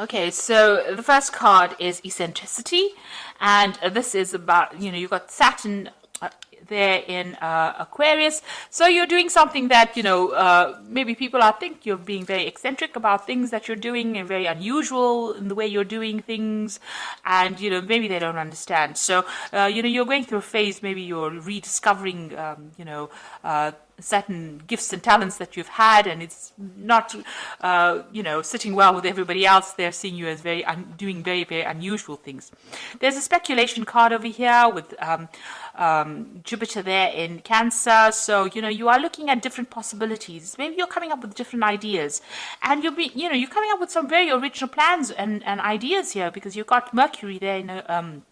Okay, so the first card is eccentricity, and this is about, you've got Saturn there in Aquarius. So you're doing something that, maybe people think you're being very eccentric about things that you're doing and very unusual in the way you're doing things. And, maybe they don't understand. So, you're going through a phase, maybe you're rediscovering, certain gifts and talents that you've had, and it's not, sitting well with everybody else. They're seeing you as doing very, very unusual things. There's a speculation card over here with Jupiter there in Cancer. So, you are looking at different possibilities. Maybe you're coming up with different ideas, and you're coming up with some very original plans and ideas here, because you've got Mercury there in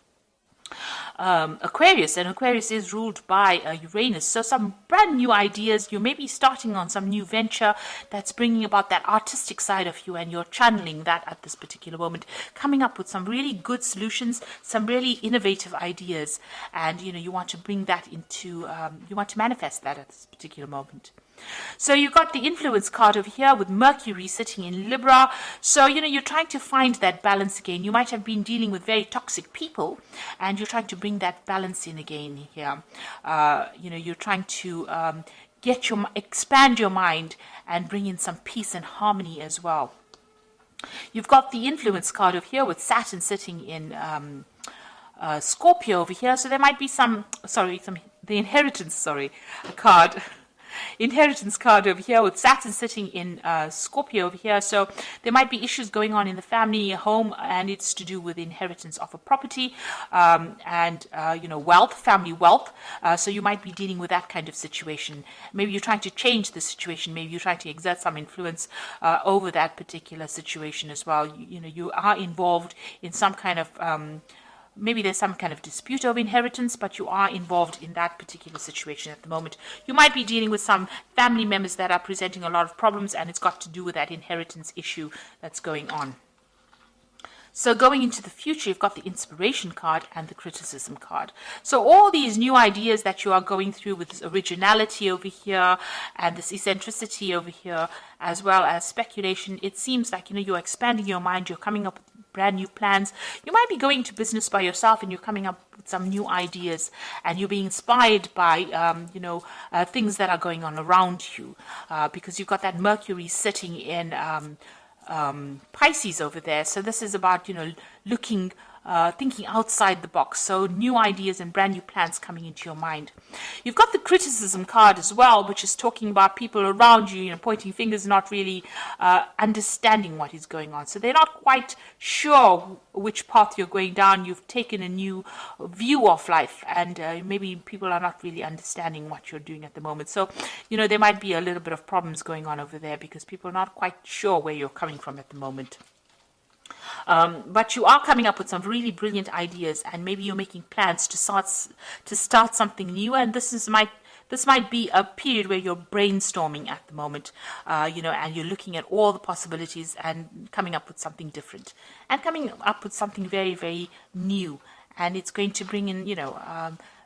Aquarius, and Aquarius is ruled by Uranus. So some brand new ideas. You may be starting on some new venture that's bringing about that artistic side of you, and you're channeling that at this particular moment, coming up with some really good solutions, some really innovative ideas, and you want to bring that into, you want to manifest that at this particular moment. So you've got the influence card over here with Mercury sitting in Libra. So, you're trying to find that balance again. You might have been dealing with very toxic people, and you're trying to bring that balance in again here. You're trying to expand your mind and bring in some peace and harmony as well. You've got the influence card over here with Saturn sitting in Scorpio over here. So there might be the inheritance, card. Inheritance card over here with Saturn sitting in Scorpio over here. So there might be issues going on in the family home, and it's to do with inheritance of a property and wealth, family wealth. So you might be dealing with that kind of situation. Maybe you're trying to change the situation. Maybe you're trying to exert some influence over that particular situation as well. You are involved in some kind of maybe there's some kind of dispute over inheritance, but you are involved in that particular situation at the moment. You might be dealing with some family members that are presenting a lot of problems, and it's got to do with that inheritance issue that's going on. So going into the future, you've got the inspiration card and the criticism card. So all these new ideas that you are going through with this originality over here and this eccentricity over here, as well as speculation, it seems like, you're expanding your mind, you're coming up with brand new plans. You might be going to business by yourself, and you're coming up with some new ideas, and you're being inspired by, things that are going on around you, because you've got that Mercury sitting in Pisces over there. So this is about, looking, thinking outside the box. So new ideas and brand new plans coming into your mind. You've got the criticism card as well, which is talking about people around you, pointing fingers, not really understanding what is going on. So they're not quite sure which path you're going down. You've taken a new view of life, and maybe people are not really understanding what you're doing at the moment. So, there might be a little bit of problems going on over there, because people are not quite sure where you're coming from at the moment. But you are coming up with some really brilliant ideas, and maybe you're making plans to start something new. And this might be a period where you're brainstorming at the moment, and you're looking at all the possibilities and coming up with something different, and coming up with something very, very new. And it's going to bring in,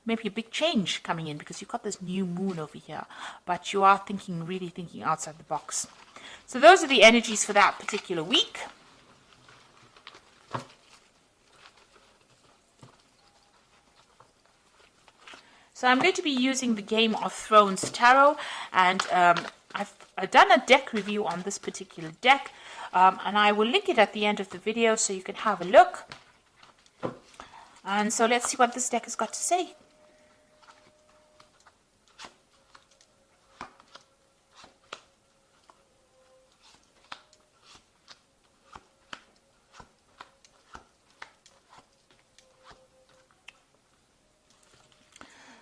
maybe a big change coming in, because you've got this new moon over here, but you are really thinking outside the box. So those are the energies for that particular week. So I'm going to be using the Game of Thrones Tarot, and I've done a deck review on this particular deck, and I will link it at the end of the video so you can have a look. And so let's see what this deck has got to say.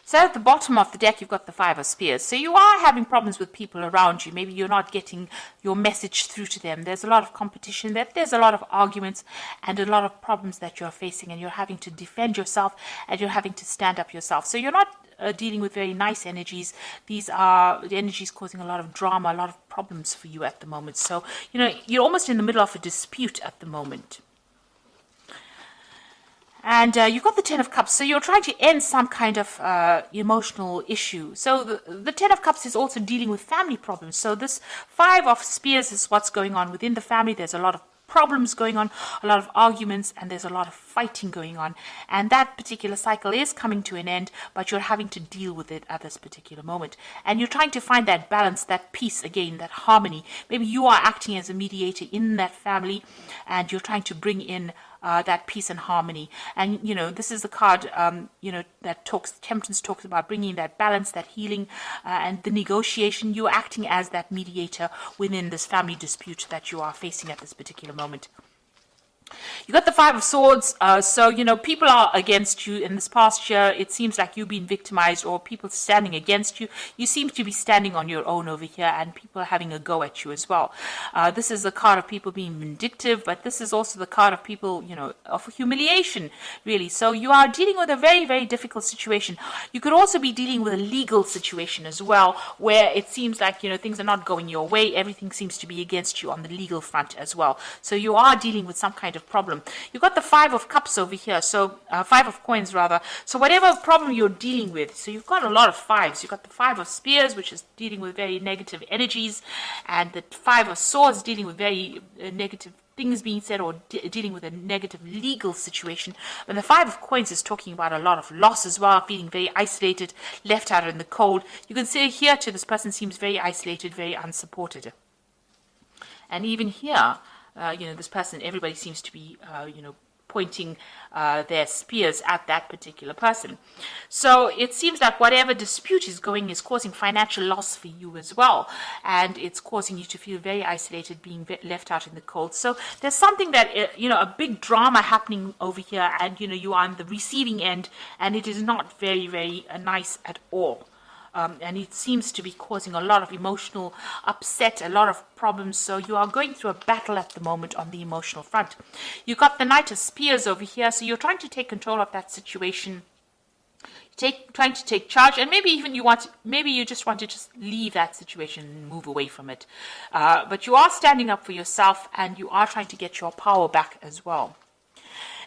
So at the bottom of the deck, you've got the Five of Spears. So you are having problems with people around you. Maybe you're not getting your message through to them. There's a lot of competition. There's a lot of arguments and a lot of problems that you're facing, and you're having to defend yourself, and you're having to stand up yourself. So you're not dealing with very nice energies. These are the energies causing a lot of drama, a lot of problems for you at the moment. So, you're almost in the middle of a dispute at the moment. And you've got the Ten of Cups, so you're trying to end some kind of emotional issue. So the Ten of Cups is also dealing with family problems. So this Five of Spears is what's going on within the family. There's a lot of problems going on, a lot of arguments, and there's a lot of fighting going on. And that particular cycle is coming to an end, but you're having to deal with it at this particular moment. And you're trying to find that balance, that peace again, that harmony. Maybe you are acting as a mediator in that family, and you're trying to bring in that peace and harmony. And, this is the card, that Temperance talks about bringing that balance, that healing, and the negotiation. You're acting as that mediator within this family dispute that you are facing at this particular moment. You got the Five of Swords, so people are against you in this past year. It seems like you've been victimized, or people standing against you. You seem to be standing on your own over here, and people are having a go at you as well. This is the card of people being vindictive, but this is also the card of people, of humiliation, really. So you are dealing with a very, very difficult situation. You could also be dealing with a legal situation as well, where it seems like, things are not going your way. Everything seems to be against you on the legal front as well. So you are dealing with some kind of problem. You've got the Five of Cups over here, so Five of Coins rather. So whatever problem you're dealing with, so you've got a lot of fives. You've got the Five of Spears, which is dealing with very negative energies, and the Five of Swords dealing with very negative things being said, or dealing with a negative legal situation. And the Five of Coins is talking about a lot of loss as well, feeling very isolated, left out in the cold. You can see here too, this person seems very isolated, very unsupported. And even here, this person, everybody seems to be, pointing their spears at that particular person. So it seems like whatever dispute is going is causing financial loss for you as well. And it's causing you to feel very isolated, being left out in the cold. So there's something that, a big drama happening over here, and, you are on the receiving end, and it is not very, very nice at all. And it seems to be causing a lot of emotional upset, a lot of problems. So you are going through a battle at the moment on the emotional front. You got the Knight of Spears over here. So you're trying to take control of that situation. Trying to take charge, and maybe even you just want to just leave that situation and move away from it. But you are standing up for yourself, and you are trying to get your power back as well.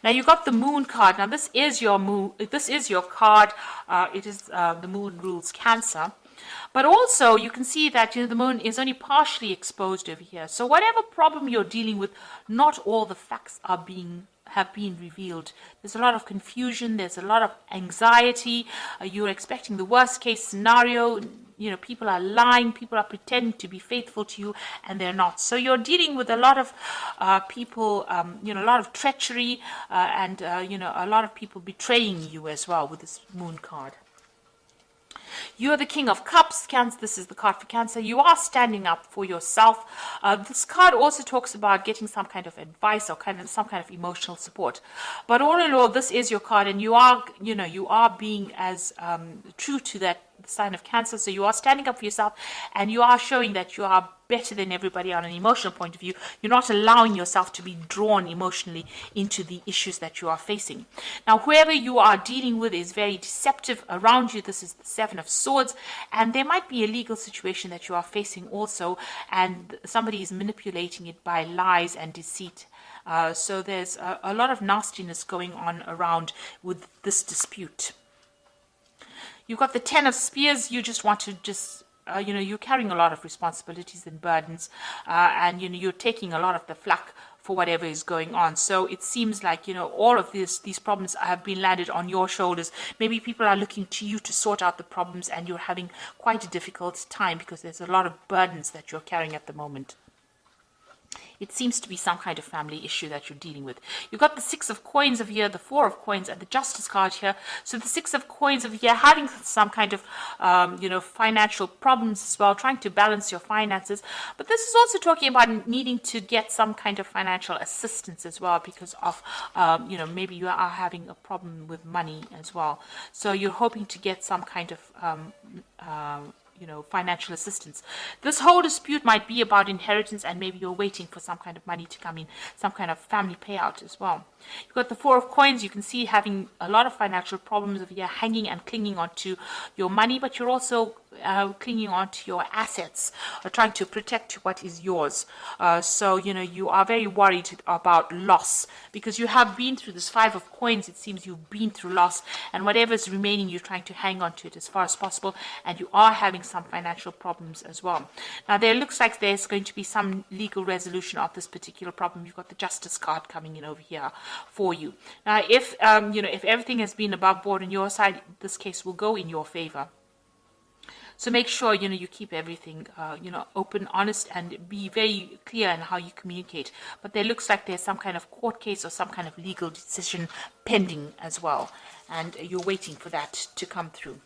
Now you got the Moon card. Now this is your moon. This is your card. It is the Moon rules Cancer, but also you can see that the Moon is only partially exposed over here. So whatever problem you're dealing with, not all the facts have been revealed. There's a lot of confusion. There's a lot of anxiety. You're expecting the worst case scenario. People are lying, people are pretending to be faithful to you, and they're not. So you're dealing with a lot of people, a lot of treachery, and, a lot of people betraying you as well with this Moon card. You're the King of Cups, Cancer. This is the card for Cancer. You are standing up for yourself. This card also talks about getting some kind of advice or some kind of emotional support. But all in all, this is your card, and you are being as true to that sign of Cancer. So you are standing up for yourself, and you are showing that you are better than everybody on an emotional point of view. You're not allowing yourself to be drawn emotionally into the issues that you are facing. Now, whoever you are dealing with is very deceptive around you. This is the Seven of Swords, and there might be a legal situation that you are facing also, and somebody is manipulating it by lies and deceit. So there's a lot of nastiness going on around with this dispute. You've got the Ten of Spears. You just want to you're carrying a lot of responsibilities and burdens, and you're taking a lot of the flak for whatever is going on. So it seems like all of these problems have been landed on your shoulders. Maybe people are looking to you to sort out the problems, and you're having quite a difficult time because there's a lot of burdens that you're carrying at the moment. It seems to be some kind of family issue that you're dealing with. You've got the Six of Coins over here, the Four of Coins, and the Justice card here. So the Six of Coins over here, having some kind of, financial problems as well, trying to balance your finances. But this is also talking about needing to get some kind of financial assistance as well because of, maybe you are having a problem with money as well. So you're hoping to get some kind of, financial assistance. This whole dispute might be about inheritance, and maybe you're waiting for some kind of money to come in, some kind of family payout as well. You've got the Four of Coins. You can see having a lot of financial problems over here, hanging and clinging onto your money, but you're also clinging on to your assets or trying to protect what is yours. So, you are very worried about loss because you have been through this Five of Coins. It seems you've been through loss, and whatever is remaining, you're trying to hang on to it as far as possible, and you are having some financial problems as well. Now, there looks like there's going to be some legal resolution of this particular problem. You've got the Justice card coming in over here for you. Now, if everything has been above board on your side, this case will go in your favor. So make sure, you keep everything, open, honest, and be very clear in how you communicate. But there looks like there's some kind of court case or some kind of legal decision pending as well. And you're waiting for that to come through.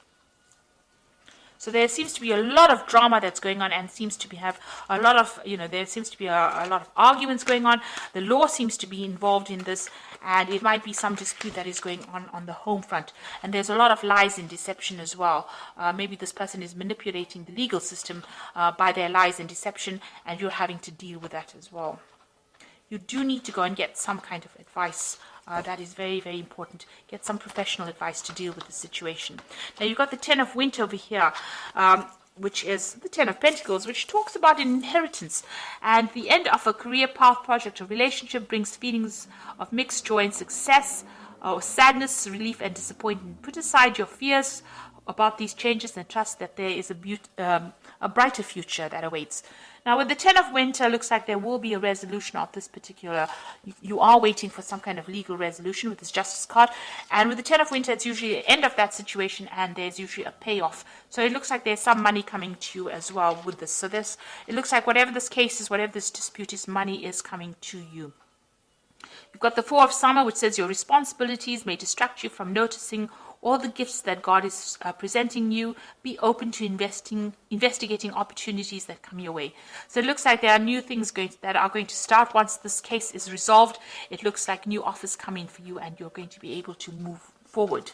So there seems to be a lot of drama that's going on, and seems to have a lot of, there seems to be a lot of arguments going on. The law seems to be involved in this, and it might be some dispute that is going on the home front. And there's a lot of lies and deception as well. Maybe this person is manipulating the legal system by their lies and deception, and you're having to deal with that as well. You do need to go and get some kind of advice. That is very, very important. Get some professional advice to deal with the situation. Now, you've got the Ten of Winter over here, which is the Ten of Pentacles, which talks about an inheritance. And the end of a career path, project, or relationship brings feelings of mixed joy and success, or sadness, relief, and disappointment. Put aside your fears about these changes and trust that there is a brighter future that awaits. Now, with the Ten of Winter, looks like there will be a resolution of this particular. You are waiting for some kind of legal resolution with this Justice card. And with the Ten of Winter, it's usually the end of that situation, and there's usually a payoff. So it looks like there's some money coming to you as well with this. So it looks like whatever this case is, whatever this dispute is, money is coming to you. You've got the Four of Summer, which says your responsibilities may distract you from noticing all the gifts that God is presenting you. Be open to investigating opportunities that come your way. So it looks like there are new things that are going to start once this case is resolved. It looks like new offers come in for you, and you're going to be able to move forward.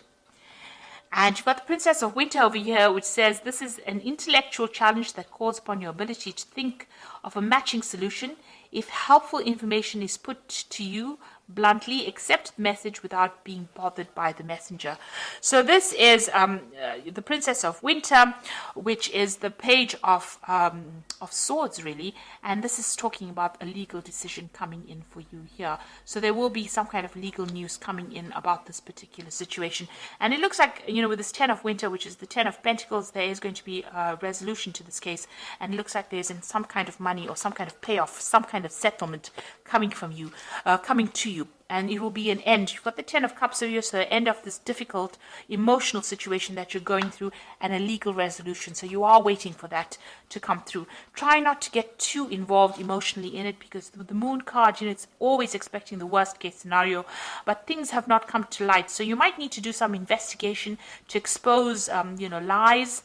And you've got the Princess of Winter over here, which says this is an intellectual challenge that calls upon your ability to think of a matching solution. If helpful information is put to you bluntly, accept the message without being bothered by the messenger. So this is the Princess of Winter, which is the Page of Swords, really. And this is talking about a legal decision coming in for you here. So there will be some kind of legal news coming in about this particular situation. And it looks like, with this Ten of Winter, which is the Ten of Pentacles, there is going to be a resolution to this case. And it looks like there's some kind of money or some kind of payoff, some kind of settlement coming from you, coming to you. And it will be an end. You've got the Ten of Cups over here, so the end of this difficult emotional situation that you're going through, and a legal resolution. So you are waiting for that to come through. Try not to get too involved emotionally in it, because with the Moon card, it's always expecting the worst case scenario, but things have not come to light. So you might need to do some investigation to expose, lies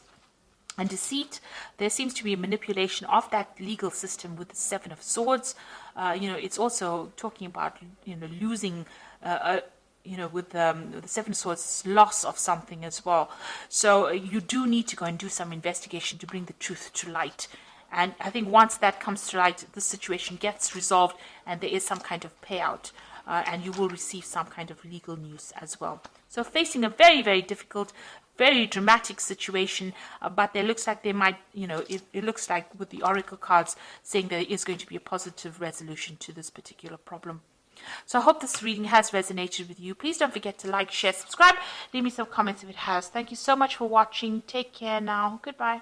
and deceit. There seems to be a manipulation of that legal system with the Seven of Swords. It's also talking about, losing, with the Seven of Swords, loss of something as well. So you do need to go and do some investigation to bring the truth to light. And I think once that comes to light, the situation gets resolved and there is some kind of payout. And you will receive some kind of legal news as well. So facing a very, very difficult, very dramatic situation, but there looks like they might, it looks like with the Oracle cards saying there is going to be a positive resolution to this particular problem. So I hope this reading has resonated with you. Please don't forget to like, share, subscribe. Leave me some comments if it has. Thank you so much for watching. Take care now. Goodbye.